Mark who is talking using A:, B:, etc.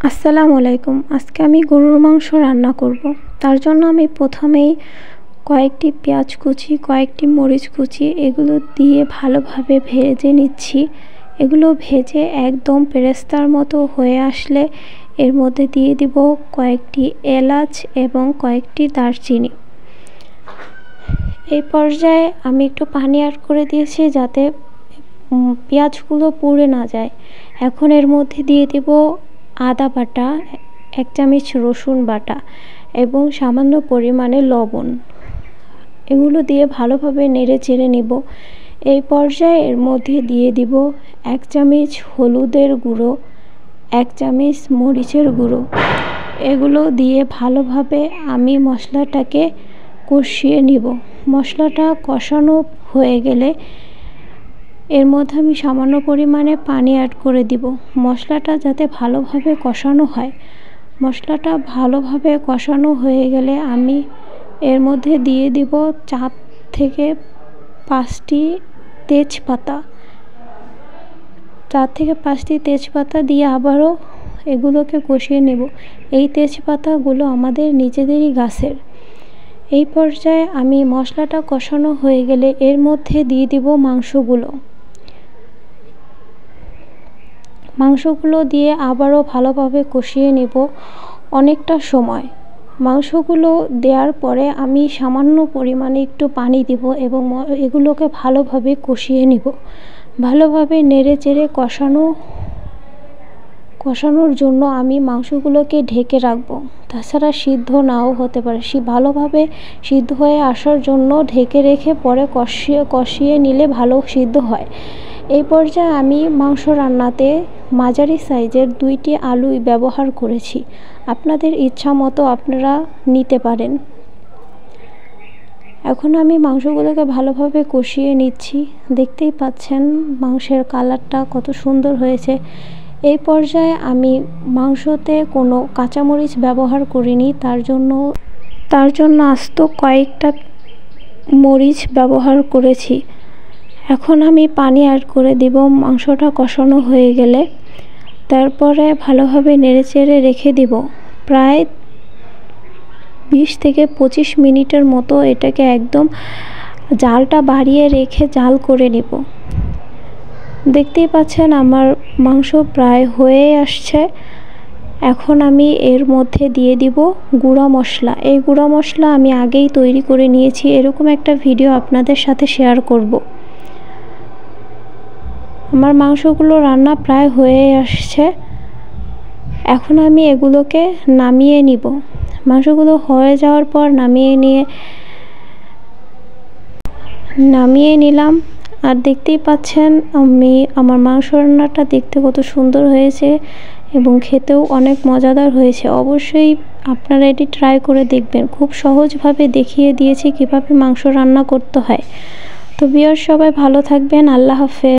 A: আসসালামু আলাইকুম। আজকে আমি গরুর মাংস রান্না করব। তার জন্য আমি প্রথমেই কয়েকটি পেঁয়াজ কুচি, কয়েকটি মরিচ কুচি এগুলো দিয়ে ভালোভাবে ভেজে নিচ্ছি। এগুলো ভেজে একদম পেরেস্তার মতো হয়ে আসলে এর মধ্যে দিয়ে দিব কয়েকটি এলাচ এবং কয়েকটি দারচিনি। এই পর্যায়ে আমি একটু পানি অ্যাড করে দিয়েছি যাতে পেঁয়াজগুলো পুড়ে না যায়। এখন এর মধ্যে দিয়ে দেব আদা বাটা, 1 চামচ রসুন বাটা এবং সামান্য পরিমাণে লবণ। এগুলো দিয়ে ভালোভাবে নেড়ে চেড়ে নেব। এই পর্যায়ে এর মধ্যে দিয়ে দিব 1 চামচ হলুদের গুঁড়ো, 1 চামচ মরিচের গুঁড়ো। এগুলো দিয়ে ভালোভাবে আমি মশলাটাকে কষিয়ে নিব। মশলাটা কষানো হয়ে গেলে এর মধ্যে আমি সামান্য পরিমাণে পানি অ্যাড করে দিব। মশলাটা যাতে ভালোভাবে কষানো হয়। মশলাটা ভালোভাবে কষানো হয়ে গেলে আমি এর মধ্যে দিয়ে দিব 4 থেকে 5টি তেজপাতা। 4 থেকে 5টি তেজপাতা দিয়ে আবারও এগুলোকে কষিয়ে নেব। এই তেজপাতাগুলো আমাদের নিজেদেরই গাছের। এই পর্যায়ে আমি মশলাটা কষানো হয়ে গেলে এর মধ্যে দিয়ে দিব মাংসগুলো দিয়ে আবারও ভালোভাবে কষিয়ে নেব অনেকটা সময়। মাংসগুলো দেওয়ার পরে আমি সামান্য পরিমাণে একটু পানি দিব এবং এগুলোকে ভালোভাবে কষিয়ে নেব। ভালোভাবে নেড়ে চেড়ে কষানোর জন্য আমি মাংসগুলোকে ঢেকে রাখবো। তাছাড়া সিদ্ধ নাও হতে পারে। ভালোভাবে সিদ্ধ হয়ে আসার জন্য ঢেকে রেখে পরে কষিয়ে নিলে ভালো সিদ্ধ হয়। এই পর্যায়ে আমি মাংস রান্নাতে মাঝারি সাইজের 2টি আলু ব্যবহার করেছি। আপনাদের ইচ্ছা মতো আপনারা নিতে পারেন। এখন আমি মাংসগুলোকে ভালোভাবে কষিয়ে নিচ্ছি। দেখতেই পাচ্ছেন মাংসের কালারটা কত সুন্দর হয়েছে। এই পর্যায়ে আমি মাংসতে কোনো কাঁচামরিচ ব্যবহার করিনি। তার জন্য আস্ত কয়েকটা মরিচ ব্যবহার করেছি। এখন আমি পানি অ্যাড করে দিব মাংসটা কষানো হয়ে গেলে। তারপরে ভালোভাবে নেড়েচেড়ে রেখে দিব। প্রায় 20 থেকে 25 মিনিটের মতো এটাকে একদম জালটা বাড়িয়ে রেখে জাল করে নিব। দেখতেই পাচ্ছেন আমার মাংস প্রায় হয়ে আসছে। এখন আমি এর মধ্যে দিয়ে দিব গুঁড়া মশলা। এই গুঁড়া মশলা আমি আগেই তৈরি করে নিয়েছি। এরকম একটা ভিডিও আপনাদের সাথে শেয়ার করব। আমার মাংসগুলো রান্না প্রায় হয়ে আসছে। এখন আমি এগুলোকে নামিয়ে নিব। মাংসগুলো হয়ে যাওয়ার পর নামিয়ে নিলাম। আর দেখতেই পাচ্ছেন আমার মাংস রান্নাটা দেখতে কত সুন্দর হয়েছে এবং খেতেও অনেক মজাদার হয়েছে। অবশ্যই আপনারা এটি ট্রাই করে দেখবেন। খুব সহজভাবে দেখিয়ে দিয়েছি কিভাবে মাংস রান্না করতে হয়। তো ভিউয়ার্স সবাই ভালো থাকবেন। আল্লাহ হাফেজ।